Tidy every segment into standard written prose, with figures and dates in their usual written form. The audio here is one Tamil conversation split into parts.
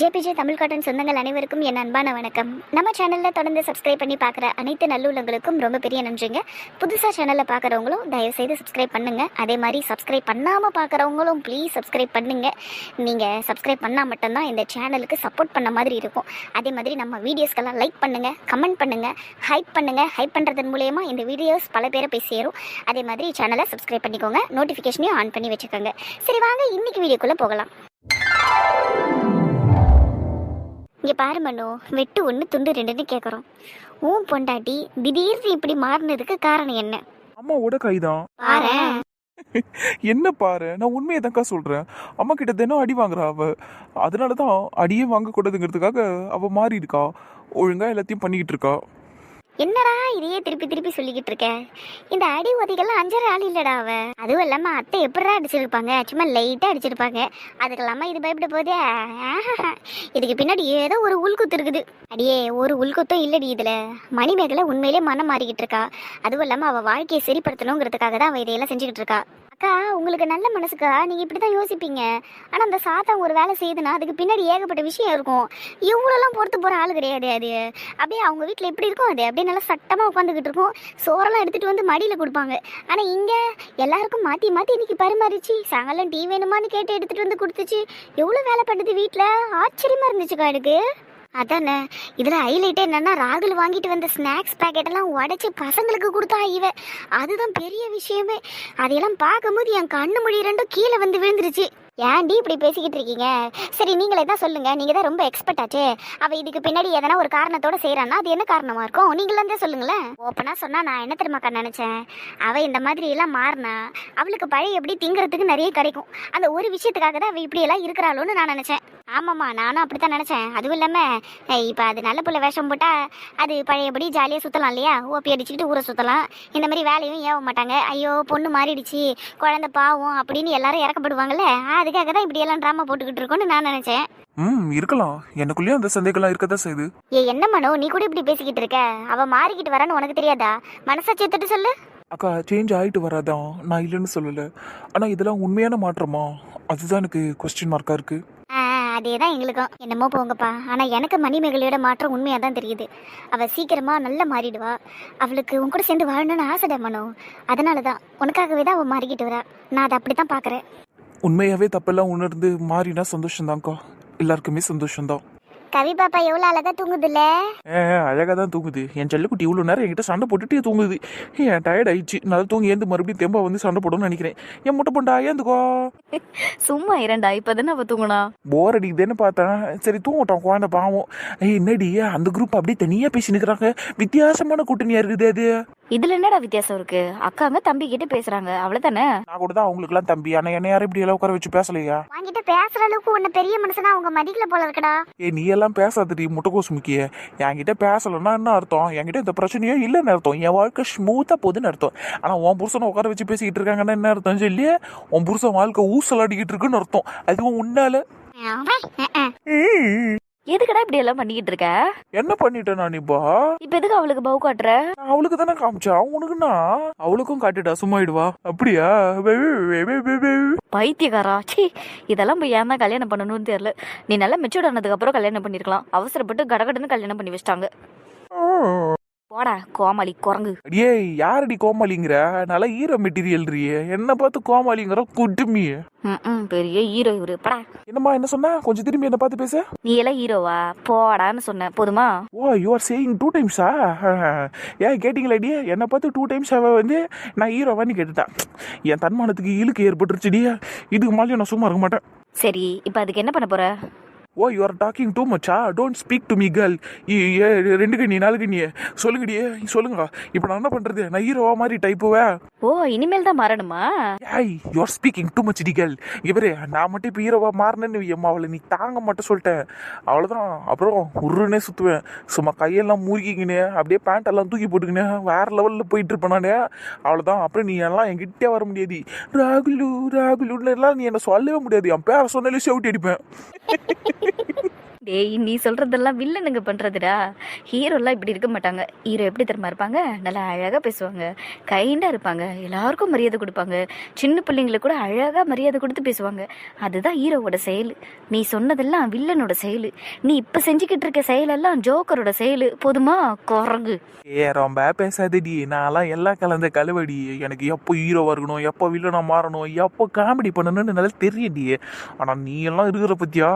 ஜேபிஜே தமிழ் காட்டன் சொந்தங்கள் அனைவருக்கும் என் அன்பான வணக்கம். நம்ம சேனலில் தொடர்ந்து சப்ஸ்கிரைப் பண்ணி பார்க்குற அனைத்து நல்லுள்ளங்களுக்கும் ரொம்ப பெரிய நன்றிங்க. புதுசாக சேனலில் பார்க்குறவங்களும் தயவுசெய்து சப்ஸ்கிரைப் பண்ணுங்கள். அதே மாதிரி சப்ஸ்கிரைப் பண்ணாமல் பார்க்குறவங்களும் ப்ளீஸ் சப்ஸ்கிரைப் பண்ணுங்கள். நீங்கள் சப்ஸ்கிரைப் பண்ணால் மட்டும்தான் இந்த சேனலுக்கு சப்போர்ட் பண்ண மாதிரி இருக்கும். அதே மாதிரி நம்ம வீடியோஸ்க்கெல்லாம் லைக் பண்ணுங்கள், கமெண்ட் பண்ணுங்கள், ஹைப் பண்ணுங்கள். ஹைப் பண்ணுறதன் மூலயமா இந்த வீடியோஸ் பல பேரை போய் சேரும். அதே மாதிரி சேனலை சப்ஸ்கிரைப் பண்ணிக்கோங்க, நோட்டிஃபிகேஷனையும் ஆன் பண்ணி வச்சுக்கோங்க. சரி வாங்க இன்னைக்கு வீடியோக்குள்ளே போகலாம். இங்கே பாரு மனோ, வெட்டு ஒன்று துண்டு ரெண்டுன்னு கேட்குறோம். உன் பொண்டாட்டி திடீர்னு இப்படி மாறினதுக்கு காரணம் என்ன? அம்மாவோட கைதான். பாரு என்ன பாரு, நான் உண்மையை தான்க்கா சொல்றேன். அம்மா கிட்ட தினம் அடி வாங்குறா அவ. அதனாலதான் அடியே வாங்க கூடாதுங்கிறதுக்காக அவ மாறி இருக்கா. ஒழுங்கா எல்லாத்தையும் பண்ணிக்கிட்டு இருக்கா. என்னடா இதையே திருப்பி திருப்பி சொல்லிக்கிட்டு இருக்க? இந்த அடி உதைகள்லாம் அஞ்சரை ஆள் இல்லடா அவ. அதுவும் இல்லாம அத்தை எப்படிடா அடிச்சிருப்பாங்க? சும்மா லைட்டா அடிச்சிருப்பாங்க. அதுக்கெல்லாம இது பயப்பட போதே? இதுக்கு பின்னாடி ஏதோ ஒரு உள்குத்து இருக்குது. அடியே ஒரு உள்குத்தும் இல்லடி இதுல. மணிமேகலை உண்மையிலே மனம் மாறிக்கிட்டு இருக்கா. அதுவும் இல்லாம அவ வாழ்க்கையை சரிப்படுத்தணுங்கிறதுக்காக தான் அவ இதையெல்லாம் செஞ்சுக்கிட்டு இருக்கா. அக்கா, உங்களுக்கு நல்ல மனசுக்கா, நீங்கள் இப்படி தான் யோசிப்பீங்க. ஆனால் அந்த சாத்தம் ஒரு வேலை செய்யுதுன்னா அதுக்கு பின்னாடி ஏகப்பட்ட விஷயம் இருக்கும். இவ்வளோலாம் பொறுத்து போகிற ஆள் கிடையாது அது. அப்படியே அவங்க வீட்டில் எப்படி இருக்கும் அது அப்படியே நல்லா சட்டமாக உட்காந்துக்கிட்டு இருக்கும். சோறெல்லாம் எடுத்துகிட்டு வந்து மடியில் கொடுப்பாங்க. ஆனால் இங்கே எல்லாருக்கும் மாற்றி மாற்றி இன்னைக்கு பரிமாறிச்சு. சாயங்காலம் டீ வேணுமான்னு கேட்டு எடுத்துகிட்டு வந்து கொடுத்துச்சு. எவ்வளோ வேலை பண்ணுது வீட்டில். ஆச்சரியமாக இருந்துச்சுக்கா எனக்கு. அதானே இதில் ஹைலைட்டே என்னன்னா, ராகுல் வாங்கிட்டு வந்த ஸ்நாக்ஸ் பேக்கெட்டெல்லாம் உடச்சி பசங்களுக்கு கொடுத்தா இவ. அதுதான் பெரிய விஷயமே. அதையெல்லாம் பார்க்கும்போது என் கண்ணு மொழி ரெண்டும் கீழே வந்து விழுந்துருச்சு. ஏன்டி இப்படி பேசிக்கிட்டு இருக்கீங்க? சரி நீங்களே தான் சொல்லுங்க, நீங்க தான் ரொம்ப எக்ஸ்பர்ட் ஆச்சு. அவ இதுக்கு பின்னாடி எதனா ஒரு காரணத்தோட செய்யறான்னா அது என்ன காரணமா இருக்கும்? நீங்களே தான் சொல்லுங்களேன். ஓப்பனா சொன்னா நான் என்ன தெரியுமாக்கா நினைச்சேன், அவ இந்த மாதிரி எல்லாம் மாறினா அவளுக்கு பழைய எப்படி திங்கிறதுக்கு நிறைய கிடைக்கும். அந்த ஒரு விஷயத்துக்காக தான் அவ இப்படி எல்லாம் இருக்கிறாளோன்னு நான் நினைச்சேன். ஆமாம்மா, நானும் அப்படித்தான் நினைச்சேன். அதுவும் இல்லாம இப்போ அது நல்ல புள்ள வேஷம் போட்டா அது பழையபடி ஜாலியாக சுற்றலாம் இல்லையா? ஓப்பி அடிச்சுக்கிட்டு ஊரை சுற்றலாம். இந்த மாதிரி வேலையும் ஏவ மாட்டாங்க. ஐயோ பொண்ணு மாறிடுச்சு, குழந்தை பாவம் அப்படின்னு எல்லாரும் இறக்கப்படுவாங்கல்ல. அதுக்காக தான் இப்படி எல்லாம் ட்ராமா போட்டுக்கிட்டு இருக்கோன்னு நான் நினைச்சேன். இருக்கலாம். எனக்குள்ளேயும் அந்த சந்தேகம்லாம் இருக்கதான் செய்யுது. என்ன மனோ, நீ கூட இப்படி பேசிக்கிட்டு இருக்க? அவ மாறிக்கிட்டு வரான்னு உனக்கு தெரியாதா? மனசாட்சி எடுத்துட்டு சொல்லு. அக்கா, சேஞ்ச் ஆகிட்டு வராதான், நான் இல்லைன்னு சொல்லல. ஆனா இதெல்லாம் உண்மையான மாற்றமா? அதுதான் எனக்கு கொஸ்டின் மார்க்கா இருக்கு. அதே தான் எங்களுக்கும். என்னமோ போங்கப்பா. ஆனால் எனக்கு மணிமேகலையோட மாற்றம் உண்மையாக தான் தெரியுது. அவள் சீக்கிரமாக நல்லா மாறிடுவா. அவளுக்கு உன் கூட சேர்ந்து வாழணும்னு ஆசைடா மனோ. அதனால தான் உனக்காகவே தான் அவள் மாறிக்கிட்டு வரா. நான் அதை அப்படி தான் பார்க்குறேன். உண்மையாவே தப்பெல்லாம் உணர்ந்து மாறினா சந்தோஷம்தான்க்கா. எல்லாருக்குமே சந்தோஷம்தான். கவி பாப்பா எவ்வளோ அழகா தூங்குதுல்ல? அழகா தான் தூங்குது. என் செல்லக்குட்டி இவ்வளோ நேரம் என்கிட்ட சண்டை போட்டுட்டே தூங்குது. என் டயர்ட் ஆயிடுச்சு. நல்லா தூங்கி ஏந்து மறுபடியும் தெம்பா வந்து சண்டை போடணும்னு நினைக்கிறேன். என் முட்டை பொண்டா ஏந்துக்கோ. சும்மா இரண்டா, இப்பதானே அவ தூங்கினா. போர் அடிக்குதுன்னு பார்த்தேன். சரி தூங்கட்டும் குழந்தை பாவம். என்னடி அந்த குரூப் அப்படியே தனியா பேசி நிற்கிறாங்க. வித்தியாசமான கூட்டணியா இருக்குது அது. இதுல என்னடா வித்தியாசம் இருக்கு? அக்காங்க தம்பி கிட்ட பேசுறாங்க, அவ்வளவுதானே. நான் கூட தான் அவங்களுக்கு எல்லாம் தம்பி. ஆனா என்ன யாரும் இப்படி எல்லாம் உட்கார வச்சு பேசலையா? வாங்கிட்டு பேசுற அளவுக்கு உன்ன பெரிய மனுஷனா அவங்க மதிக்கல போல இருக்கடா. நீ எல்லாம் பேசாதடி முட்டைக்கோசு முக்கிய. என்கிட்ட பேசலன்னா என்ன அர்த்தம்? என்கிட்ட இந்த பிரச்சனையே இல்லைன்னு அர்த்தம். என் வாழ்க்கை ஸ்மூத்தா போகுதுன்னு அர்த்தம். ஆனா உன் புருஷனை உட்கார வச்சு பேசிக்கிட்டு இருக்காங்கன்னா என்ன அர்த்தம் சொல்லி? உன் புருஷன் வாழ்க்கை ஊசல் அடிக்கிட்டு இருக்குன்னு அர்த்தம். அதுவும் உன்னால. எதுக்கடா இப்படி எல்லாம் பண்ணிக்கிட்டு இருக்க? என்ன பண்ணிட்டேன் நான் இப்போ? இப்ப எதுக்கு அவளுக்கு பவு காட்டுற? அவளுக்கு தானே காமிச்சா, உனக்குன்னா அவளுக்கும் காட்டுடா, சும்மா ஆயிடுவா. அப்படியா? பைத்தியக்காரா, சி. இதெல்லாம் போய் ஏன் தான் கல்யாணம் பண்ணணும்னு தெரியல. நீ நல்லா மெச்சூர்ட் ஆனதுக்கு அப்புறம் கல்யாணம் பண்ணிருக்கலாம். அவசரப்பட்டு கடகடன்னு கல்யாணம் பண்ணி வச்சிட்டாங்க. போடா கோமாளி குரங்கு. அடியே, யாரடி கோமாளிங்கிற? நல்லா ஈரோ மெட்டீரியல் ரியே. என்ன பார்த்து கோமாளிங்கிற குட்டுமிய. பெரிய ஹீரோ இவரு. படா. என்னம்மா என்ன சொன்னா? கொஞ்சம் திரும்பி என்ன பார்த்து பேச. நீ எல்லாம் ஹீரோவா? போடான்னு சொன்ன போதுமா? ஓ, யூ ஆர் சேயிங் 2 டைம்ஸா? ஏன் கேட்டீங்களா அடியே? என்னை பார்த்து 2 டைம்ஸ் அவ வந்து நான் ஹீரோவான்னு கேட்டுட்டான். என் தன்மானத்துக்கு இழுக்கு ஏற்பட்டுருச்சுடியா. இதுக்கு மேலே நான் சும்மா இருக்க மாட்டேன். சரி, இப்ப அதுக்கு என்ன பண்ண போற? ஓ, யூ ஆர் டாக்கிங் டூ மச்சா. Don't speak to me girl. 2 கண்ணி 4 கண்ணி சொல்லுங்கடியே, சொல்லுங்க. இப்போ நான் என்ன பண்றது? நான் ஹீரோவா மாதிரி டைப்புவே. ஓ, இனிமேல் தான் மாறணுமா? ஏய், you are speaking too much டி கேர்ள். இவரே, நான் மட்டும் இப்போ ஹீரோவா மாறினேன்னு அம்மா அவளை நீ தாங்க மட்டும் சொல்லிட்டேன். அவ்வளோதான். அப்புறம் உருன்னே சுற்றுவேன். சும்மா கையெல்லாம் முறுக்கிக்கினே அப்படியே பேண்ட் எல்லாம் தூக்கி போட்டுக்கினே வேற லெவலில் போயிட்டு இருப்பேன் நானே. அவ்வளோதான். அப்புறம் நீ எல்லாம் என்கிட்டே வர முடியாது. ராகுலு ராகுலுன்னு எல்லாம் நீ என்ன சொல்லவே முடியாது. என் பேரை சொன்னாலே செவிட்டி அடிப்பேன். டேய் நீ சொல்றதெல்லாம் வில்லனுங்க பண்றதுடா. ஹீரோலாம் இப்படி இருக்க மாட்டாங்க. ஹீரோ எப்படி தெரியுமா இருப்பாங்க? நல்லா அழகா பேசுவாங்க, கைண்டா இருப்பாங்க, எல்லாருக்கும் மரியாதை கொடுப்பாங்க, சின்ன பிள்ளைங்களுக்கு கூட அழகா மரியாதை கொடுத்து பேசுவாங்க. அதுதான் ஹீரோவோட செயல். நீ சொன்னதெல்லாம் வில்லனோட செயல். நீ இப்ப செஞ்சுக்கிட்டு இருக்க செயலெல்லாம் ஜோக்கரோட செயல். போதுமா குரங்கு? ரொம்ப பேசாதடி, நான்லாம் எல்லாம் கலந்த கழுவடி. எனக்கு எப்போ ஹீரோவா இருக்கணும், எப்போ வில்லனா மாறணும், எப்போ காமெடி பண்ணணும்னு நல்லா தெரியடி. ஆனா நீ எல்லாம் இருக்கிற பத்தியா,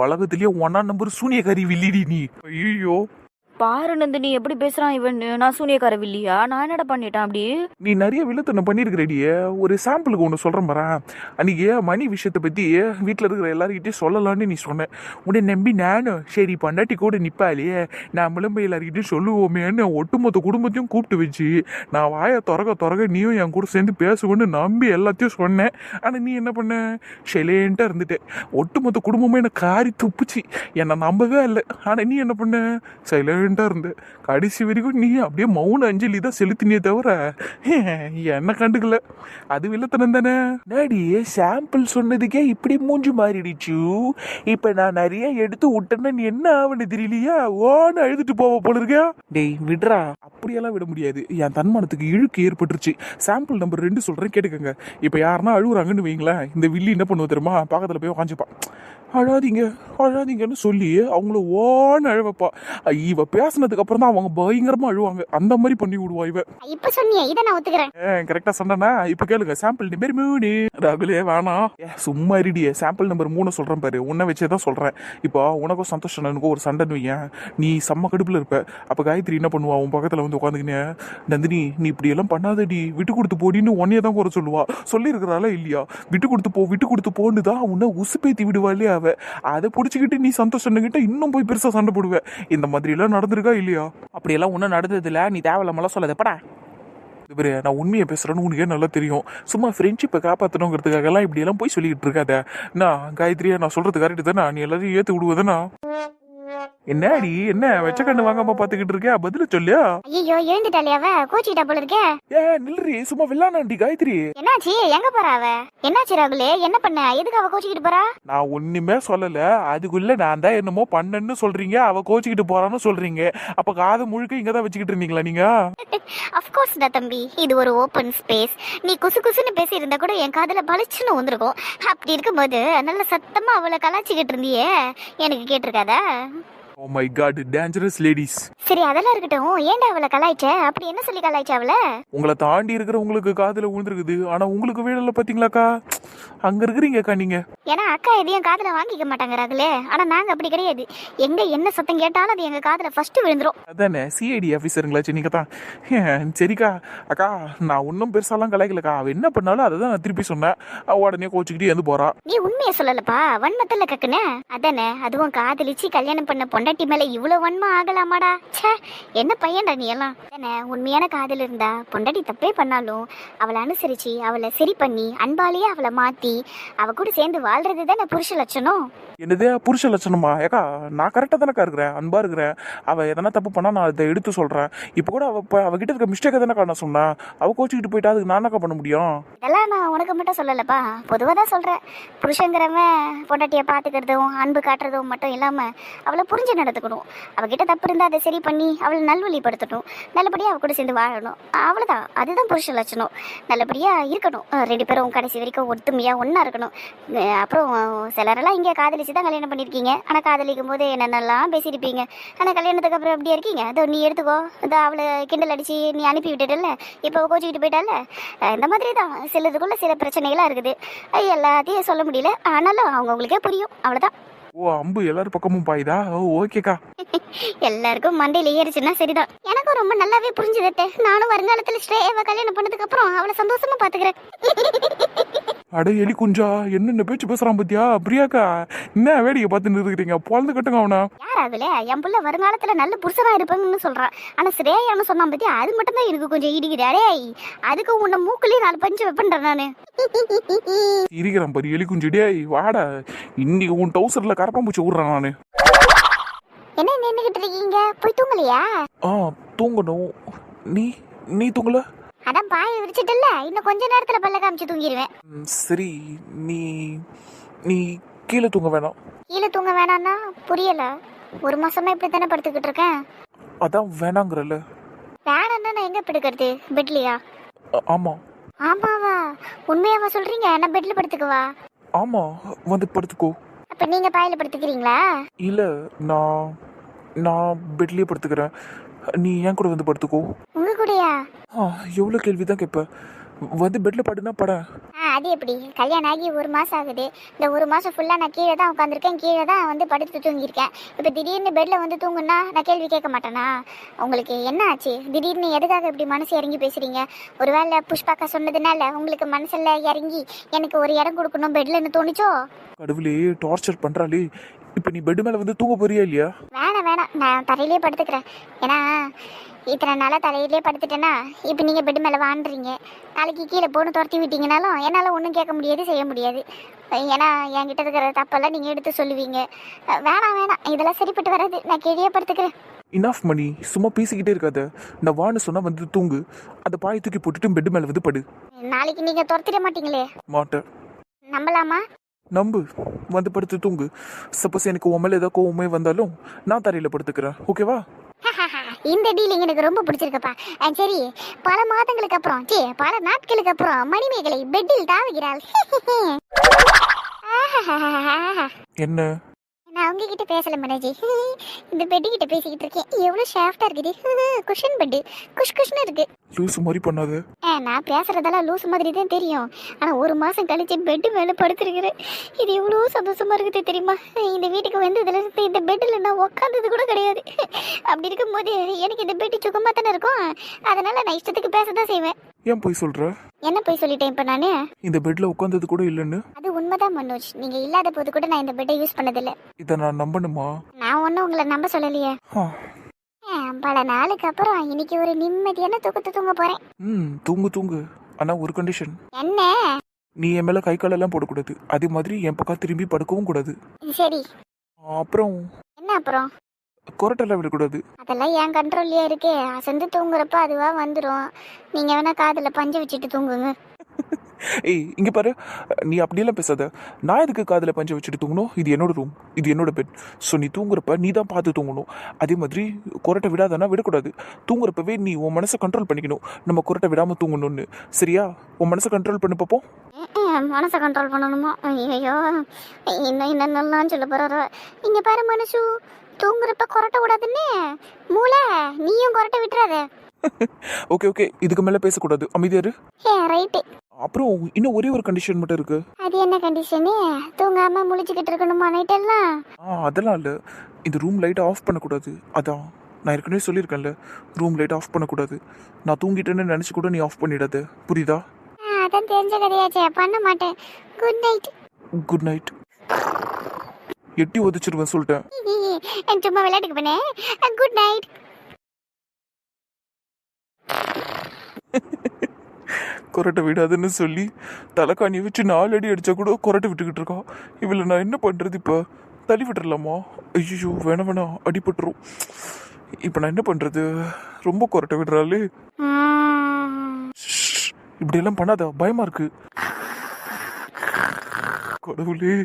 உலகத்திலேயே 1 நம்பர் சூனியக்காரி வில்லிடி நீ. ஐயோ, பாரு நந்தினி எப்படி பேசுறான் இவன். நான் சூனியக்கார வில்லியா? நான் என்னடா பண்ணிட்டேன் அப்படி? நீ நிறைய வில்லத்தனம் பண்ணியிருக்கிறடியே. ஒரு சாம்பிளுக்கு ஒன்று சொல்கிறேன் பாரு. அன்றைக்கி மணி விஷயத்தை பற்றி வீட்டில் இருக்கிற எல்லாருக்கிட்டையும் சொல்லலான்னு நீ சொன்னேன். உன்னை நம்பி நானும் சரி பொண்டாட்டி கூட நிற்பாளே, நம்மளும் போய் எல்லாருக்கிட்டையும் சொல்லுவோமேன்னு ஒட்டுமொத்த குடும்பத்தையும் கூப்பிட்டு வச்சு நான் வாயை திறக்க நீயும் என் கூட சேர்ந்து பேசுவேன்னு நம்பி எல்லாத்தையும் சொன்னேன். ஆனால் நீ என்ன பண்ண? ஷெலேன்ட்டாக இருந்துட்டேன். ஒட்டுமொத்த குடும்பமே என்னை காரி துப்புச்சு. என்னை நம்பவே இல்லை. ஆனால் நீ என்ன பண்ண? சைலண்டாக இருந்த. கடைசி வரைக்கும் நீ அப்படியே மௌன அஞ்சலி தான் செலுத்தினியே தவிர என்ன கண்டுக்கல. அது வில்லத்தனம் தானே. நாடி சாம்பிள் சொன்னதுக்கே இப்படி மூஞ்சி மாறிடுச்சு. இப்ப நான் நிறைய எடுத்து விட்டேன்னா நீ என்ன ஆவன்னு தெரியலையா? ஓன்னு அழுதுட்டு போவ போல இருக்கியா? டேய் விடுறா, அப்படியெல்லாம் விட முடியாது. என் தன்மானத்துக்கு இழுக்கு ஏற்பட்டுருச்சு. சாம்பிள் நம்பர் 2 சொல்றேன் கேட்டுக்கங்க. இப்ப யாருன்னா அழுகுறாங்கன்னு வைங்களேன், இந்த வில்லி என்ன பண்ணுவ தெரியுமா? பக்கத்துல போய் உக்காஞ்சுப்பா. அழாதீங்கன்னு சொல்லி அவங்கள ஓன்னு அழுவப்பா. இவ பேசினதுக்கு அப்புறம் தான் அவங்க பயங்கரமா அழுவாங்க. அந்த மாதிரி பண்ணி விடுவா இவ. இப்ப சொன்னியே இதை நான் ஒத்துக்கிறேன். கரெக்டா சொன்னா. இப்ப கேளுங்க, சாம்பிள் நம்பர் 3. ராகுலே வேணாம், சும்மா இருடியே. சாம்பிள் நம்பர் 3 சொல்றேன் பாரு. உன்னை வச்சேதான் சொல்றேன். இப்போ உனக்கும் சந்தோஷம் எனக்கும் ஒரு சண்டைன்னு வையன், நீ செம்ம கடுப்புல இருப்ப. அப்ப காயத்ரி என்ன பண்ணுவா? உன் பக்கத்துல வந்து உட்காந்துக்கினே, நந்தினி நீ இப்படி எல்லாம் பண்ணாதடி, விட்டு கொடுத்து போடின்னு உன்னையே தான் குறை சொல்லுவா. சொல்லி இருக்கிறாளா இல்லையா? விட்டு கொடுத்து போன்னு தான் உன்னை உசுப்பேத்தி விடுவா இல்லையா அவ. அதை பிடிச்சிக்கிட்டு நீ சந்தோஷம் கிட்ட இன்னும் போய் பெருசா சண்டை போடுவேன். இந்த மாதிரி எல்லாம் நடந்திருக்கா இல்லையா? அப்படியெல்லாம் ஒன்றும் நடந்தது இல்லை. நீ தேவையில்லாமலாம் சொல்லாதப்படா. இது நான் உண்மையை பேசுறேன்னு உனக்கே நல்லா தெரியும். சும்மா ஃப்ரெண்ட்ஷிப்பை காப்பாற்றணுங்கிறதுக்காக எல்லாம் இப்படி எல்லாம் போய் சொல்லிக்கிட்டு இருக்காத. நான் காயத்ரியா, நான் சொல்றது கரெக்டு தானே? நீ எல்லாத்தையும் ஏத்து விடுவதானா? என்னடி என்ன வெச்ச கண்ணு வாங்காம பாத்துக்கிட்டு இருக்க? பதில சொல்லியா? ஐயோ எழுந்துட்டாலே அவ கோச்சிக்கிட்டா போல இருக்கே. நில்றி, சும்மா வில்லானாண்டி காயத்ரி. என்னாச்சு? எங்க போறா அவ? என்னாச்சு ராகுலே? என்ன பண்ண? எதுக்கு அவ கோச்சிக்கிட்டு போறா? நான் ஒண்ணுமே சொல்லல. அதுக்குள்ள நான் தான் என்னமோ பண்ணன்னு சொல்றீங்க, அவ கோச்சிக்கிட்டு போறான்னு சொல்றீங்க. அப்ப காது முழுக்க இங்கதான் வச்சுக்கிட்டு இருந்தீங்களா நீங்க? அஃப்கோர்ஸ் டா தம்பி, இது ஒரு ஓப்பன் ஸ்பேஸ். நீ குசு குசுன்னு பேசி இருந்தா கூட என் காதுல பளிச்சுன்னு வந்திருக்கும். அப்படி இருக்கும்போது நல்ல சத்தமா அவளை கலாச்சிக்கிட்டு இருந்தியே, எனக்கு கேட்டிருக்காதா? Oh my god, dangerous ladies. சரி அதெல்லாம் இருக்கட்டும், ஏன்டா அவளை கலாய்ச்ச? அப்படி என்ன சொல்லி கலாய்ச்ச அவளை? உங்களை தாண்டி இருக்கிற உங்களுக்கு காதுல விழுந்துருக்குது, ஆனா உங்களுக்கு வீடல பாத்தீங்களாக்கா? அங்க இருக்கிறீங்கக்கா நீங்க. ஏன்னா அக்கா எதையும் காதுல வாங்கிக்க மாட்டாங்க ராகுலே. ஆனா நாங்க அப்படி கிடையாது. எங்க என்ன சத்தம் கேட்டாலும் அது எங்க காதுல ஃபர்ஸ்ட் விழுந்துரும். அதானே சிஐடி ஆபீசருங்களா நீங்க தான். சரிக்கா அக்கா, நான் ஒன்னும் பெருசாலாம் கலாய்க்கலக்கா. அவ என்ன பண்ணாலும் அதை தான் நான் திருப்பி சொன்னேன். உடனே கோச்சுக்கிட்டு எந்து போறா. நீ உண்மையை சொல்லலப்பா, வன்மத்துல கக்குன அதானே. அதுவும் காதலிச்சு கல்யாணம் பண்ண பொண்டாட்டி மேல இவ்வளவு வன்மம் ஆகலாமாடா? ச்சே, என்ன பையன்டா நீ எல்லாம். தானே உண்மையான காதல் இருந்தா பொண்டாட்டி தப்பே பண்ணாலும் அவளை அனுசரிச்சு அவளை சரி பண்ணி அன்பாலேயே அவளை மாத்தி அவ கூட சேர்ந்து வாழ்றது தானே புருஷ லட்சணம். என்னது புருஷ லட்சணமா? ஏக்கா நான் கரெக்டாக தானேக்கா இருக்கிறேன், அன்பா இருக்கிறேன். அவள் எதனா தப்பு பண்ணா நான் அதை எடுத்து சொல்கிறேன். இப்போ கூட அவகிட்ட இருக்க மிஸ்டேக்கை தானேக்கா நான் சொன்னேன். அவள் கோச்சிக்கிட்டு போயிட்டா அதுக்கு நான் என்னக்கா பண்ண முடியும்? இதெல்லாம் நான் உனக்கு மட்டும் சொல்லலப்பா, பொதுவாக தான் சொல்கிறேன். புருஷங்கிறவன் பொண்டாட்டியை பார்த்துக்கிறதும் அன்பு காட்டுறதும் மட்டும் இல்லாமல் அவளை புரிஞ்சு நடத்துக்கணும். அவகிட்ட தப்பு இருந்தால் அதை சரி பண்ணி அவளை நல்வழிப்படுத்தணும். நல்லபடியாக அவ கூட சேர்ந்து வாழணும். அவ்வளோதான், அதுதான் புருஷ லட்சணம். நல்லபடியாக இருக்கணும். 2 பேரும் கடைசி வரைக்கும் ஒத்துமையாக ஒன்றா இருக்கணும். அப்புறம் சிலரெல்லாம் இங்கே காதலிச்சு தான் கல்யாணம் பண்ணியிருக்கீங்க. ஆனால் காதலிக்கும் போது என்னென்னலாம் பேசியிருப்பீங்க. ஆனால் கல்யாணத்துக்கு அப்புறம் அப்படியே இருக்கீங்க. அதோ நீ எடுத்துக்கோ, இதோ அவளை கிண்டல் அடிச்சு நீ அனுப்பி விட்டுட்டல, இப்போ கோச்சிக்கிட்டு போயிட்டால. இந்த மாதிரி தான் சிலதுக்குள்ள சில பிரச்சனைகளாக இருக்குது. எல்லாத்தையும் சொல்ல முடியல, ஆனாலும் அவங்கவுங்களுக்கே புரியும். அவ்வளோதான். ஓ அம்பு எல்லாரும் பக்கமும் பாயுதா? ஓகேக்கா. எல்லாருக்கும் மண்டையில ஏறிச்சுன்னா சரிதான். எனக்கும் ரொம்ப நல்லாவே புரிஞ்சுதே. நானும் வருங்காலத்தில் ஸ்ரேயாவை கல்யாணம் பண்ணதுக்கு அப்புறம் அவளை சந்தோஷமா பாத்துக்கிறேன். அட எலி குஞ்சா, என்னென்ன பேச்சு பேசுறான் பத்தியா? பிரியாக்கா என்ன வேடிக்கை பார்த்துன்னு இருக்கிறீங்க? பொழுது கட்டுங்க அவனா. யார் அதுல? என் புள்ள வருங்காலத்துல நல்ல புருஷனா இருப்பாங்கன்னு சொல்றான். ஆனா ஸ்ரேயான்னு சொன்னான் பத்தியா, அது மட்டும் தான் எனக்கு கொஞ்சம் இடிக்குது. அடே அதுக்கு உன்னை மூக்குலயே 4 பஞ்சு வைப்பேன் நானு. இருக்கிறான் பாரு எலி குஞ்சு. டேய் வாடா, இன்னைக்கு உன் டவுசர்ல கரப்பாம்பூச்சி விடுறான் நானு. என்ன நின்னுகிட்டு இருக்கீங்க? போய் தூங்கலையா? தூங்கணும். நீ தூங்கல? அதான் பாய விரிச்சிட்டல, இன்னும் கொஞ்ச நேரத்துல பல்ல காமிச்சு தூங்கிடுவேன். சரி, நீ கீழே தூங்க வேணாம். கீழே தூங்க வேணான்னா புரியல. 1 மாசமா இப்படி தானே படுத்துக்கிட்டு இருக்கேன். அதான் வேணாங்கிறல்ல. வேணான்னா நான் எங்க படுக்கிறது? பெட்லையா? ஆமா ஆமாவா? உண்மையாவா சொல்றீங்க? நான் பெட்ல படுத்துக்குவா? ஆமா, வந்து படுத்துக்கோ. அப்ப நீங்க பாயில படுத்துக்கிறீங்களா? இல்ல, நான் நான் பெட்லயே படுத்துக்கிறேன். நீ என் கூட வந்து படுத்துக்கோ. உங்க கூடயா? எவ்வளோ கேள்விதான் கேட்ப. வந்து பெட்ல படுனா பட. அது எப்படி? கல்யாணம் ஆகி 1 மாசம் ஆகுது. இந்த 1 மாசம் ஃபுல்லா நான் கீழே தான் உட்காந்துருக்கேன், கீழே தான் வந்து படுத்து தூங்கியிருக்கேன். இப்போ திடீர்னு பெட்ல வந்து தூங்குனா நான் கேள்வி கேட்க மாட்டேனா? உங்களுக்கு என்ன ஆச்சு? திடீர்னு எதுக்காக இப்படி மனசு இறங்கி பேசுறீங்க? ஒருவேளை புஷ்பாக்கா சொன்னதுனால உங்களுக்கு மனசுல இறங்கி எனக்கு ஒரு இடம் கொடுக்கணும் பெட்லன்னு தோணுச்சோ? கடவுளே, டார்ச்சர் பண்றாளே. இப்போ நீ பெட் மேல வந்து தூங்க போறியா இல்லையா? வேணாம், நான் தரையிலே படுத்துக்கிறேன். ஏன்னா இத்தனை நாளாக தலையிலே படுத்துட்டேன்னா இப்போ நீங்கள் பெட் மேலே வாண்டுறீங்க. நாளைக்கு கீழே போன்னு துரத்தி விட்டீங்கனாலும் என்னால் ஒன்றும் கேட்க முடியாது, செய்ய முடியாது. ஏன்னா என்கிட்ட இருக்கிற தப்பெல்லாம் நீங்கள் எடுத்து சொல்லுவீங்க. வேணாம், இதெல்லாம் சரிப்பட்டு வராது. நான் கீழே படுத்துக்கிறேன். இனாஃப் மணி, சும்மா பேசிக்கிட்டே இருக்காத. நான் வான்னு சொன்னா வந்து தூங்கு. அந்த பாயை தூக்கி போட்டுட்டு பெட் மேல வந்து படு. நாளைக்கு நீங்கள் துரத்திட மாட்டீங்களே? மாட்டேன். நம்பலாமா? நம்பு, வந்து படுத்து தூங்கு. சப்போஸ் எனக்கு உன் மேல ஏதாவது கோவமே வந்தாலும் நான் தரையில படுத்துக்கிறேன். ஓகேவா? இந்த டீலிங் எனக்கு ரொம்ப பிடிச்சிருக்குப்பா. சரி, பல மாதங்களுக்கு அப்புறம், பல நாட்களுக்கு அப்புறம் மணிமேகலை பெட்டில் தாவுகிறாள். என்ன? நான் உங்ககிட்ட பேசல மனோஜி. இந்த பெட்டு கிட்ட பேசிக்கிட்டு இருக்கேன். எவ்வளவு ஷாஃப்டா இருக்குது. குஷன் பெட்டு, குஷ்னு இருக்கு. லூசு மாதிரி பண்ணாத. நான் பேசுறதெல்லாம் லூசு மாதிரி தான் தெரியும். ஆனா 1 மாசம் கழிச்சு பெட்டு மேல படுத்துருக்கிறேன். இது எவ்வளவு சந்தோஷமா இருக்குது தெரியுமா? இந்த வீட்டுக்கு வந்து இதுல இருந்து இந்த பெட்ல நான் உட்காந்தது கூட கிடையாது. அப்படி இருக்கும்போது எனக்கு இந்த பெட்டு சுகமா தானே இருக்கும். அதனால நான் இஷ்டத்துக்கு பேசதான் செய்வேன். ஏன் போய் சொல்ற? என்ன போய் சொல்லிட்டேன் இப்ப நானு? இந்த பெட்ல உட்காந்தது கூட இல்லைன்னு. அது உண்மைதான் மனோஜ். நீங்க இல்லாத போது கூட நான் இந்த பெட்டை யூஸ் பண்ணதில்லை. இதை நான் நம்பணுமா? நான் ஒன்னும் உங்களை நம்ப சொல்லலையே. பல நாளுக்கு அப்புறம் இன்னைக்கு ஒரு நிம்மதியான தூக்கத்தை தூங்க போறேன். தூங்கு. ஆனா ஒரு கண்டிஷன். என்ன? நீ என் மேல கை காலெல்லாம் போடக்கூடாது. அதே மாதிரி என் பக்கம் திரும்பி படுக்கவும் கூடாது. சரி. அப்புறம் என்ன அப்புறம்? கொரட்டெல்லாம் விடக்கூடாது. அதெல்லாம் என் கண்ட்ரோல்லயே இருக்கே. அசந்து தூங்குறப்ப அதுவா வந்துடும். நீங்க வேணா காதுல பஞ்சு வச்சுட்டு தூங்குங்க. ஏய், இங்க பாரு, நீ அப்படியெல்லாம் பேசாத. நான் எதுக்கு காதுல பஞ்சை வச்சுட்டு தூங்கணும்? இது என்னோட ரூம், இது என்னோட பெட். ஸோ நீ தூங்குறப்ப நீ தான் பார்த்து தூங்கணும். அதே மாதிரி கொரட்டை விடாதானா விடக்கூடாது. தூங்குறப்பவே நீ உன் மனசை கண்ட்ரோல் பண்ணிக்கணும். நம்ம கொரட்டை விடாம தூங்கணும்னு. சரியா? உன் மனசை கண்ட்ரோல் பண்ணி பார்ப்போம். மனசை கண்ட்ரோல் பண்ணணுமா? ஐயோ, என்னென்னலாம் சொல்ல போறாரோ. இங்க பாரு மனசு, தூங்குறப்ப கொரட்டை விடாதுன்னு மூளை நீயும் கொரட்டை விட்டுறாத. ஓகே, இதுக்கு மேல பேசக்கூடாது. அமைதியாரு. ரைட்டு. அப்புறம் இன்னும் ஒரே ஒரு கண்டிஷன் மட்டும் இருக்கு. அது என்ன கண்டிஷனு? தூங்காம முழிச்சுக்கிட்டு இருக்கணுமா நைட் எல்லாம்? அதெல்லாம் இல்ல. இந்த ரூம் லைட் ஆஃப் பண்ணக்கூடாது. அதான் நான் ஏற்கனவே சொல்லியிருக்கேன்ல, ரூம் லைட் ஆஃப் பண்ணக்கூடாது. நான் தூங்கிட்டேன்னு நினைச்சு கூட நீ ஆஃப் பண்ணிடாத. புரியுதா? அதான் தெரிஞ்ச கதையாச்சே, பண்ண மாட்டேன். Good night. Good night. எட்டி ஒதிச்சிருவேன் சொல்லிட்டேன். சும்மா விளையாட்டுக்கு பண்ணேன். Good night. கொரட்டை விடாதுன்னு சொல்லி தலைக்காணி வச்சு 4 அடி அடிச்சா கூட கொரட்டை விட்டுக்கிட்டு இருக்கா. இவளை நான் என்ன பண்றது? இப்ப தள்ளி விட்டுறலாமா? ஐயோ, வேணாம், அடிபட்டுரும். இப்ப நான் என்ன பண்றது? ரொம்ப கொரட்டை விடுறாளே. இப்படி எல்லாம் பண்ணாத, பயமா இருக்கு. கடவுளே,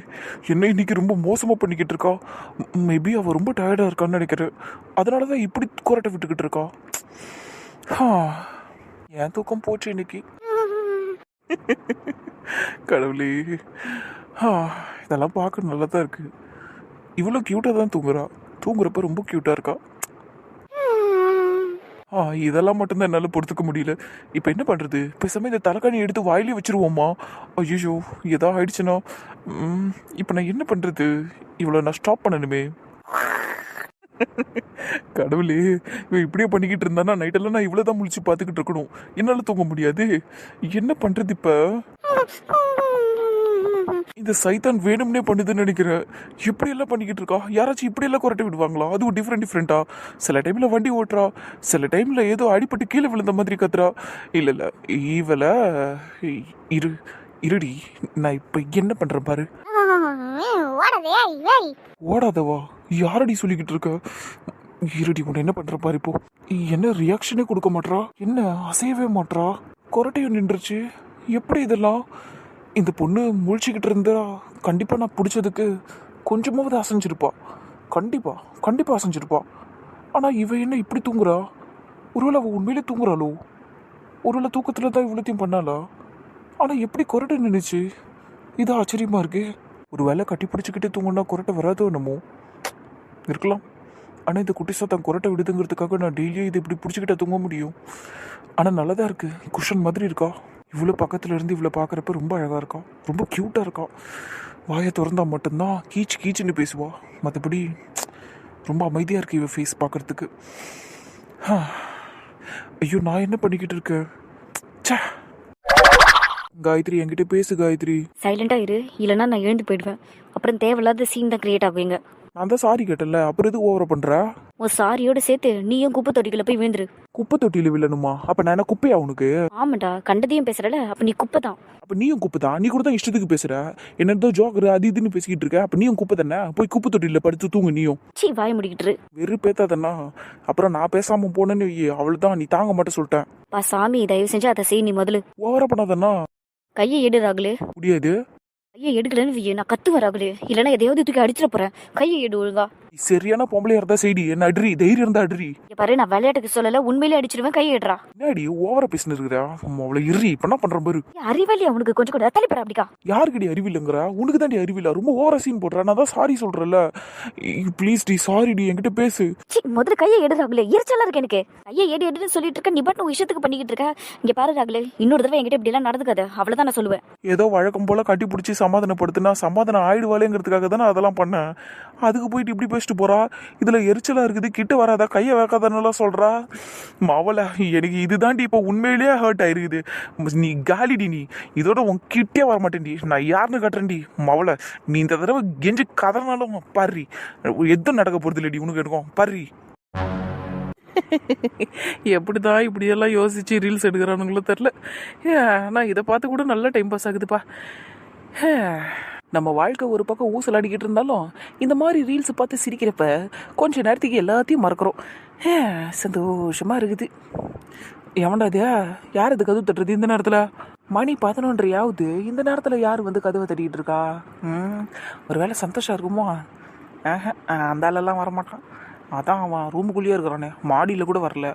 என்ன இன்னைக்கு ரொம்ப மோசமா பண்ணிக்கிட்டு இருக்கா. மேபி அவ ரொம்ப டயர்டா இருக்கான்னு நினைக்கிறேன். அதனாலதான் இப்படி கொரட்டை விட்டுக்கிட்டு இருக்கா. என் தூக்கம் போச்சு இன்னைக்கு. கடவுளே, இதெல்லாம் பார்க்க நல்லா தான் இருக்கு. இவ்வளோ கியூட்டாக தான் தூங்குறா. தூங்குறப்ப ரொம்ப கியூட்டாக இருக்கா. இதெல்லாம் மட்டும்தான் என்னால் பொறுத்துக்க முடியல. இப்போ என்ன பண்ணுறது? பேசாமல் இந்த தலைக்காணி எடுத்து வாயிலே வச்சிருவோமா? ஐயோ, எதா ஆயிடுச்சுன்னா இப்போ நான் என்ன பண்ணுறது? இவ்வளோ நான் ஸ்டாப் பண்ணணுமே. கடவுளே, இவன் இப்படியே பண்ணிக்கிட்டு இருந்தானா நைட்டெல்லாம் நான் இவ்வளோதான் முழிச்சு பார்த்துக்கிட்டு இருக்கணும். என்னால் தூங்க முடியாது. என்ன பண்ணுறது இப்போ? இந்த சைத்தான் வேணும்னே பண்ணுதுன்னு நினைக்கிறேன். எப்படியெல்லாம் பண்ணிக்கிட்டு இருக்கா. யாராச்சும் இப்படியெல்லாம் கொரட்டை விடுவாங்களா? அதுவும் டிஃப்ரெண்டா. சில டைமில் வண்டி ஓட்டுறா, சில டைமில் ஏதோ அடிபட்டு கீழே விழுந்த மாதிரி கத்துறா. இல்லை இவளை இருடி, நான் இப்போ என்ன பண்ணுறேன் பாரு. ஓடாதவா? யாரடி சொல்லிக்கிட்டு இருக்க? இருடி, உன்னை என்ன பண்ற பாரு. இப்போ என்ன ரியாக்ஷனே கொடுக்க மாட்றா, என்ன அசையவே மாட்றா, கொரட்டையும் நின்றுச்சு. எப்படி இதெல்லாம்? இந்த பொண்ணு முழிச்சுக்கிட்டு இருந்தா கண்டிப்பா நான் பிடிச்சதுக்கு கொஞ்சமாவது அசைஞ்சிருப்பா. கண்டிப்பாக அசைஞ்சிருப்பா. ஆனால் இவ என்ன இப்படி தூங்குறா? ஒருவேளை அவள் உண்மையிலே தூங்குறாளோ? ஒருவேளை தூக்கத்தில் தான் இவ்வளோத்தையும் பண்ணாளா? ஆனால் எப்படி கொரட்டை நின்றுச்சு? இது ஆச்சரியமாக இருக்கு. ஒரு வேளை கட்டி பிடிச்சிக்கிட்டே தூங்கினா கொரட்டை வராதோ என்னமோ இருக்கலாம். ஆனால் இந்த குட்டி சாத்தான் கொரட்டை விடுதுங்கிறதுக்காக நான் டெய்லியும் இது இப்படி பிடிச்சிக்கிட்டே தூங்க முடியும். ஆனால் நல்லா தான் இருக்குது. குஷன் மாதிரி இருக்கா. இவ்வளோ பக்கத்தில் இருந்து இவ்வளோ பார்க்குறப்ப ரொம்ப அழகாக இருக்கா. ரொம்ப க்யூட்டாக இருக்கா. வாயை திறந்தா மட்டும்தான் கீச்சுன்னு பேசுவா. மற்றபடி ரொம்ப அமைதியாக இருக்குது இவ ஃபேஸ் பார்க்குறதுக்கு. ஐயோ, நான் என்ன பண்ணிக்கிட்டு இருக்கேன்? ச்சே. காயத்ரி, என்கிட்ட பேசு காயத்ரி. சைலண்டா இரு, இல்லைன்னா நான் எழுந்து போயிடுவேன். அப்புறம் தேவையில்லாத சீன் தான் கிரியேட் ஆகுவீங்க. நான் தான் சாரி கேட்டல, அப்புறம் எது ஓவரா பண்ற? உன் சாரியோட சேர்த்து நீயும் குப்பை தொட்டிக்குள்ள போய் விழுந்துரு. குப்பை தொட்டியில வில்லணுமா? அப்ப நான் என்ன குப்பையா உனக்கு? ஆமாண்டா, கண்டதையும் பேசுறல, அப்ப நீ குப்பை தான். அப்ப நீயும் குப்பை தான். நீ கூட தான் இஷ்டத்துக்கு பேசுற. என்னதோ ஜோக்கர் அது இதுன்னு பேசிக்கிட்டு இருக்க. அப்ப நீயும் குப்பை தானே. போய் குப்பை தொட்டியில படுத்து தூங்கு நீயும். சீ, வாய முடிக்கிட்டு வெறு பேத்தாதண்ணா. அப்புறம் நான் பேசாம போனேன்னு அவள்தான் நீ தாங்க மாட்டேன் சொல்லிட்டேன். பா சாமி, தயவு செஞ்சு அதை செய். நீ முதல்ல ஓவரா பண்ணாதண்ணா. கையை எடு ராகுலே. முடியாது. கையை எடுக்கலன்னு வையே, நான் கத்துவேன் ராகுலே. இல்லைன்னா எதையாவது தூக்கி அடிச்சிட போறேன். கையை எடு ஒழுங்கா. சரியான பொம்பளையா இருந்தா செய்டி. என்ன அட்ரி, தைரியம் இருந்தா அட்ரி. பாரு, நான் விளையாட்டுக்கு சொல்லல, உண்மையிலே அடிச்சிருவேன். கையை எடுறா. என்னடி ஓவரா பேசினு இருக்கிறா? அவளை இறி இப்ப என்ன பண்ற பாரு. அறிவாளி அவனுக்கு கொஞ்சம் கூட தலைப்பற அப்படிக்கா. யாருக்கடி அறிவில்லைங்கிறா? உனக்கு தாண்டி அறிவில்ல. ரொம்ப ஓவரா சீன் போடுறா. நான் தான் சாரி சொல்றேன்ல. ப்ளீஸ் டி, சாரி டி, என்கிட்ட பேசு. சி, முதல்ல கையை எடு ராகுலே. எரிச்சலா இருக்கு எனக்கு. கையை எடுன்னு சொல்லிட்டு இருக்க, நீ பாட்டு விஷயத்துக்கு பண்ணிக்கிட்டு இருக்க. இங்க பாரு ராகுலே, இன்னொரு தடவை என்கிட்ட இப்படி எல்லாம் நடந்துக்காத. அவ்வளவுதான் நான் சொல்லுவேன். ஏதோ வழக்கம் போல கட்டி பிடிச்சி சமாதானப்படுத்தினா சமாதானம் ஆயிடுவாளேங்கிறதுக்காக தானே அதெல்லாம் பண்ணேன். அதுக்கு போயிட்டு இப்படி பேசிட்டு போறா. இதுல எரிச்சலா இருக்குது. கிட்ட வராதா, கையை வைக்காதன்னெல்லாம் சொல்றா. மவளை, எனக்கு இதுதாண்டி இப்போ உண்மையிலேயே ஹர்ட் ஆயிருக்குது. நீ காலிடி. நீ இதோட உன் கிட்டே வர மாட்டேன்டி. நான் யாருன்னு கட்டுறேன்டி. மவளை, நீ இந்த தடவை கெஞ்சி கதறினாலும் பாரி, எதுவும் நடக்க போறது இல்லடி உனக்கு. எடுக்கும் பாரி. எப்படிதான் இப்படியெல்லாம் யோசிச்சு ரீல்ஸ் எடுக்கிறானுங்களோ தெரில. நான் இதை பார்த்து கூட நல்ல டைம் பாஸ் ஆகுதுப்பா. நம்ம வாழ்க்கை ஒரு பக்கம் ஊசலாடிக்கிட்டு இருந்தாலும் இந்த மாதிரி ரீல்ஸ் பார்த்து சிரிக்கிறப்ப கொஞ்ச நேரத்துக்கு எல்லாத்தையும் மறக்கிறோம். சந்தோஷமாக இருக்குது. எவன்டா இது? யார் இது கதவு தட்டுறது இந்த நேரத்தில்? மணி 11:30 இந்த நேரத்தில் யார் வந்து கதவை தட்டிக்கிட்டு இருக்கா? ஒரு வேளை சந்தோஷம் இருக்குமோ? அந்த ஆளெல்லாம் வரமாட்டான். அதான் அவன் ரூமுக்குள்ளேயே இருக்கிறானே, மாடியில் கூட வரல.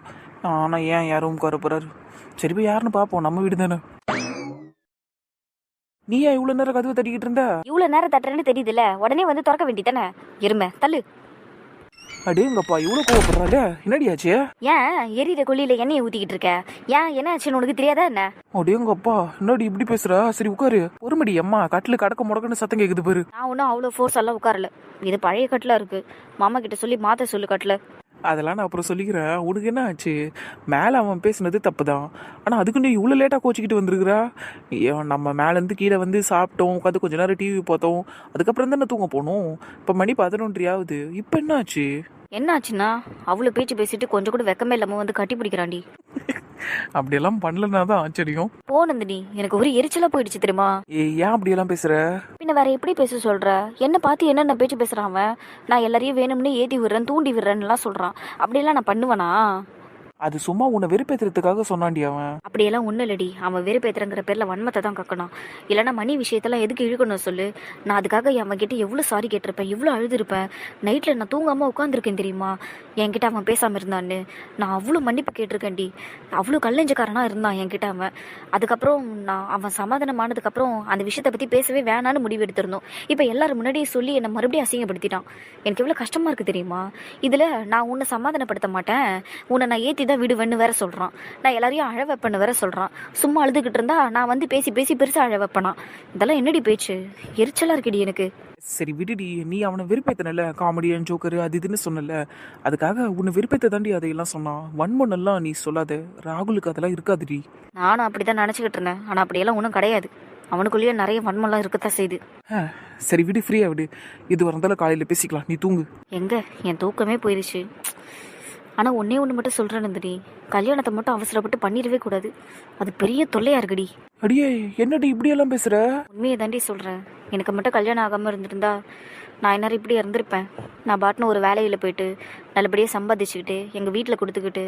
ஆனால் ஏன் யார் ரூமுக்கு வர போகிறாரு? சரி போய் யாருன்னு பார்ப்போம், நம்ம வீடு தானே. நீ ஏன் இவ்வளோ நேரம் கதவை தட்டிக்கிட்டு இருந்த? இவ்வளவு நேரம் தட்டுறேன்னு தெரியுதுல்ல, உடனே வந்து திறக்க வேண்டியதானே. எருமை தள்ளு. அடேங்கப்பா, இவ்வளோ கோவப்படுறாங்க. என்னடியாச்சு? ஏன் எரியிற கொல்லியில எண்ணெயை ஊத்திக்கிட்டு இருக்க? ஏன் என்ன ஆச்சுன்னு உனக்கு தெரியாதா என்ன? அடேங்கப்பா, என்னடி இப்படி பேசுறா? சரி உட்காரு. பொறுமடி அம்மா. கட்டில் கடக்க முடக்கன்னு சத்தம் கேட்குது பாரு. நான் ஒன்றும் அவ்வளோ ஃபோர்ஸ் எல்லாம் உட்காரல. இது பழைய கட்டில இருக்கு. மாமா கிட்ட சொல்லி மாத்த சொல்லு கட்டில. அதெல்லாம் நான் அப்புறம் சொல்லிக்கிறேன். உனக்கு என்ன ஆச்சு? மேலே அவன் பேசுனது தப்பு தான். ஆனால் அதுக்கு நீ இவ்வளோ லேட்டாக கோச்சிக்கிட்டு வந்துருக்குறா. நம்ம மேலேருந்து கீழே வந்து சாப்பிட்டோம், உட்காந்து கொஞ்ச நேரம் டிவி பார்த்தோம், அதுக்கப்புறம் தானே தூங்க போனோம். இப்போ மணி 11:30. இப்போ என்ன ஆச்சு? என்ன ஆச்சுன்னா, அவ்வளோ பேச்சு பேசிட்டு கொஞ்சம் கூட வெக்கமே இல்லாம வந்து கட்டி பிடிக்கிறாண்டி. அப்படியெல்லாம் பண்ணலன்னா தான் ஆச்சரியம். போனந்தி, எனக்கு ஒரு எரிச்சலா போயிடுச்சு தெரியுமா? ஏன் அப்படியெல்லாம் பேசுற? பின்ன வேற எப்படி பேச சொல்ற? என்ன பார்த்து என்னென்ன பேச்சு பேசுறான் அவன்? நான் எல்லாரையும் வேணும்னு ஏத்தி விடுறேன், தூண்டி விடுறேன்னு எல்லாம் சொல்றான். அப்படியெல்லாம் நான் பண்ணுவேனா? அது சும்மா உன்னை வெறுப்பேத்துறதுக்காக சொன்னாண்டி அவன். அப்படியெல்லாம் ஒன்றும் இல்லடி. அவன் வெறுப்பேத்துறங்கிற பேரில் வன்மத்தை தான் கக்கணும். இல்லைனா மணி விஷயத்தெல்லாம் எதுக்கு இழுக்கணும் சொல்லு? நான் அதுக்காக அவன் கிட்ட எவ்வளோ சாரி கேட்டிருப்பேன், எவ்வளோ அழுதுருப்பேன். நைட்டில் நான் தூங்காமல் உட்காந்துருக்கேன் தெரியுமா? என்கிட்ட அவன் பேசாமல் இருந்தான்னு நான் அவ்வளோ மன்னிப்பு கேட்டிருக்கேன்டி. அவ்வளோ கல்லஞ்சக்காரனாக இருந்தான் என்கிட்ட அவன். அதுக்கப்புறம் அவன் சமாதானமானதுக்கப்புறம் அந்த விஷயத்தை பற்றி பேசவே வேணான்னு முடிவு எடுத்திருந்தோம். இப்போ எல்லாரும் முன்னாடியே சொல்லி என்னை மறுபடியும் அசிங்கப்படுத்திட்டான். எனக்கு எவ்வளோ கஷ்டமாக இருக்குது தெரியுமா? இதில் நான் உன்னை சமாதானப்படுத்த மாட்டேன், உன்னை நான் ஏற்றி தான் விடுவேன்னு வேற சொல்கிறான். நான் எல்லாரையும் அழ வைப்பேன்னு வேற சொல்கிறான். சும்மா அழுதுகிட்டு இருந்தா நான் வந்து பேசி பேசி பெருசாக அழ வைப்பேனா? இதெல்லாம் என்னடி பேச்சு? எரிச்சலாக இருக்குடி எனக்கு. சரி விடுடி. நீ அவனை வெறுப்பேத்தனல, காமெடியன் ஜோக்கரு அது இதுன்னு சொன்னல, அதுக்காக உன்னை வெறுப்பேத்த தாண்டி அதையெல்லாம் சொன்னான். வன்மனெல்லாம் நீ சொல்லாத. ராகுலுக்கு அதெல்லாம் இருக்காதுடி. நானும் அப்படிதான் நினச்சிக்கிட்டு இருந்தேன். ஆனால் அப்படியெல்லாம் ஒன்றும் கிடையாது. அவனுக்குள்ளேயே நிறைய வன்மெல்லாம் இருக்கத்தான் செய்யுது. சரி விடு, ஃப்ரீயா விடு. இது வரந்தாலும் காலையில் பேசிக்கலாம், நீ தூங்கு. எங்க என் தூக்கமே போயிடுச்சு. ஆனால் ஒன்றே ஒன்று மட்டும் சொல்கிறேன் நந்தினி, கல்யாணத்தை மட்டும் அவசரப்பட்டு பண்ணிடவே கூடாது. அது பெரிய தொல்லையா இருக்குடி. அடியே, என்னடி இப்படியெல்லாம் பேசுற? உண்மையை தாண்டி சொல்கிறேன். எனக்கு மட்டும் கல்யாணம் ஆகாமல் இருந்திருந்தா நான் என்ன இப்படி இருந்திருப்பேன். நான் பாட்டுன்னு ஒரு வேலையில் போயிட்டு நல்லபடியாக சம்பாதிச்சுக்கிட்டு எங்கள் வீட்டில் கொடுத்துக்கிட்டு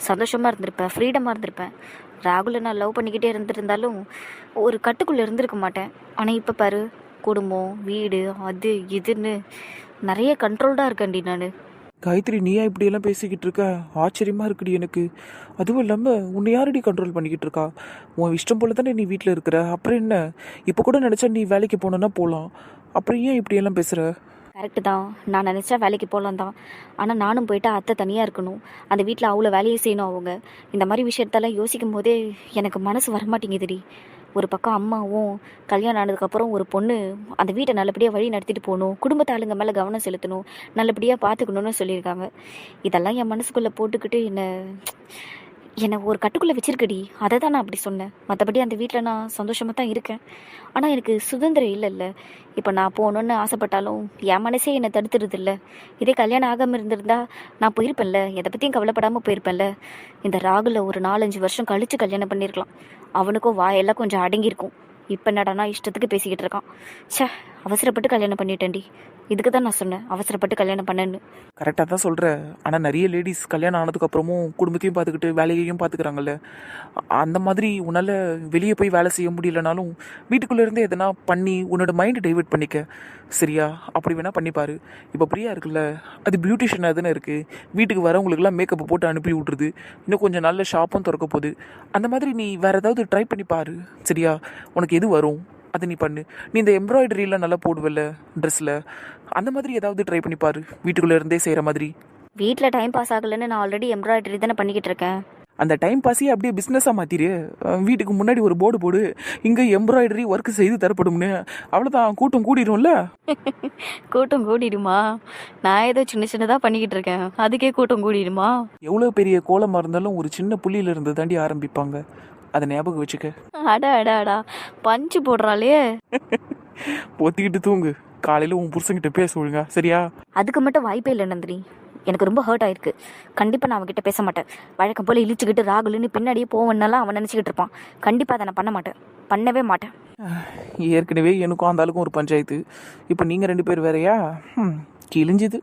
சந்தோஷமாக இருந்திருப்பேன், ஃப்ரீடமாக இருந்திருப்பேன். ராகுலை நான் லவ் பண்ணிக்கிட்டே இருந்திருந்தாலும் ஒரு கட்டுக்குள்ளே இருந்திருக்க மாட்டேன். ஆனால் இப்போ பாரு, குடும்பம் வீடு அது இதுன்னு நிறைய கண்ட்ரோல்டாக இருக்கேன்டி நான். காயத்ரி, நீயா இப்படியெல்லாம் பேசிக்கிட்டு இருக்க? ஆச்சரியமா இருக்குடி எனக்கு. அதுவும் இல்லாமல் உன்னை யாரடி கண்ட்ரோல் பண்ணிக்கிட்டு இருக்கா? உன் இஷ்டம் போல தானே நீ வீட்டில் இருக்கிற. அப்புறம் என்ன, இப்போ கூட நினச்சா நீ வேலைக்கு போனோன்னா போகலாம். அப்புறம் ஏன் இப்படியெல்லாம் பேசுகிற? கரெக்டு தான், நான் நினச்சா வேலைக்கு போகலாம் தான். ஆனால் நானும் போயிட்டு அத்தை தனியாக இருக்கணும், அந்த வீட்டில் அவ்வளோ வேலையை செய்யணும் அவங்க. இந்த மாதிரி விஷயத்தெல்லாம் யோசிக்கும் போதே எனக்கு மனசு வரமாட்டேங்குதுடி. ஒரு பக்கம் அம்மாவும் கல்யாணம் ஆனதுக்கப்புறம் ஒரு பொண்ணு அந்த வீட்டை நல்லபடியாக வழி நடத்திட்டு போகணும், குடும்பத்து ஆளுங்க மேலே கவனம் செலுத்தணும், நல்லபடியாக பார்த்துக்கணுன்னு சொல்லியிருக்காங்க. இதெல்லாம் என் மனசுக்குள்ளே போட்டுக்கிட்டு என்னை ஒரு கட்டுக்குள்ளே வச்சிருக்கடி. அதை தான் நான் அப்படி சொன்னேன். மற்றபடி அந்த வீட்டில் நான் சந்தோஷமாக தான் இருக்கேன். ஆனால் எனக்கு சுதந்திரம் இல்லைல்ல. இப்போ நான் போகணுன்னு ஆசைப்பட்டாலும் என் மனசே என்னை தடுத்துருது இல்லை. இதே கல்யாணம் ஆகாமல் இருந்திருந்தா நான் போயிருப்பேன்ல, எதை பற்றியும் கவலைப்படாமல் போயிருப்பேன்ல. இந்த ராகுல ஒரு 4-5 வருஷம் கழித்து கல்யாணம் பண்ணியிருக்கலாம். அவனுக்கும் வாயெல்லாம் கொஞ்சம் அடங்கியிருக்கும். இப்போ என்னடானா இஷ்டத்துக்கு பேசிக்கிட்டு இருக்கான். ச்சே, அவசரப்பட்டு கல்யாணம் பண்ணிட்டேன்டி. இதுக்கு தான் நான் சொன்னேன் அவசரப்பட்டு கல்யாணம் பண்ணேன்னு. கரெக்டாக தான் சொல்கிற. ஆனால் நிறைய லேடிஸ் கல்யாணம் ஆனதுக்கப்புறமும் குடும்பத்தையும் பார்த்துக்கிட்டு வேலையையும் பார்த்துக்கிறாங்கல்ல. அந்த மாதிரி உன்னால் வெளியே போய் வேலை செய்ய முடியலனாலும் வீட்டுக்குள்ளேருந்தே எதனா பண்ணி உன்னோட மைண்டை டைவெர்ட் பண்ணிக்க. சரியா? அப்படி வேணால் பண்ணிப்பாரு. இப்போ பிரியா இருக்குல்ல, அது பியூட்டிஷியனாக தானே இருக்குது. வீட்டுக்கு வரவங்களுக்குலாம் மேக்கப் போட்டு அனுப்பி விட்ருது. இன்னும் கொஞ்சம் நல்ல ஷாப்பும் திறக்க போகுது. அந்த மாதிரி நீ வேறு ஏதாவது ட்ரை பண்ணிப்பாரு. சரியா? உனக்கு எது வரும் அது நீ பண்ணு. நீ இந்த எம்ப்ராய்டரிலாம் நல்லா போடுவல்ல ட்ரெஸ்ஸில், அந்த மாதிரி ஏதாவது ட்ரை பண்ணிப்பாரு, வீட்டுக்குள்ளே இருந்தே செய்கிற மாதிரி. வீட்டில் டைம் பாஸ் ஆகலைன்னு நான் ஆல்ரெடி எம்ப்ராய்டரி தானே பண்ணிக்கிட்டு இருக்கேன். அந்த டைம் பாஸே அப்படியே பிஸ்னஸாக மாற்றிடு. வீட்டுக்கு முன்னாடி ஒரு போர்டு போடு, இங்கே எம்ப்ராய்டரி ஒர்க் செய்து தரப்படும்னு. அவ்வளோதான், கூட்டம் கூடிடும்ல. கூட்டம் கூடிடுமா? நான் ஏதோ சின்ன சின்னதாக பண்ணிக்கிட்டு இருக்கேன், அதுக்கே கூட்டம் கூடிடுமா? எவ்வளோ பெரிய கோலமாக இருந்தாலும் ஒரு சின்ன புள்ளியிலிருந்து தாண்டி ஆரம்பிப்பாங்க. அதை ஞாபகம் வச்சுக்க. அடா பஞ்சு போடுறாளே. ஒத்திக்கிட்டு தூங்கு. காலையில் உன் புருஷன்கிட்ட பேச ஒழுங்கா. சரியா? அதுக்கு மட்டும் வாய்ப்பே இல்லை நந்தினி. எனக்கு ரொம்ப ஹர்ட் ஆயிருக்கு. கண்டிப்பாக நான் அவன்கிட்ட பேச மாட்டேன். வழக்கம் போல் இழிச்சுக்கிட்டு ராகுலுன்னு பின்னாடியே போவேன்னாலாம் அவன் நினச்சிக்கிட்டு இருப்பான். கண்டிப்பாக அதை நான் பண்ண மாட்டேன், பண்ணவே மாட்டேன். ஏற்கனவே எனக்கும் அந்த ஆளுக்கும் ஒரு பஞ்சாயத்து. இப்போ நீங்கள் 2 பேர் வேறையா? கிழிஞ்சுது.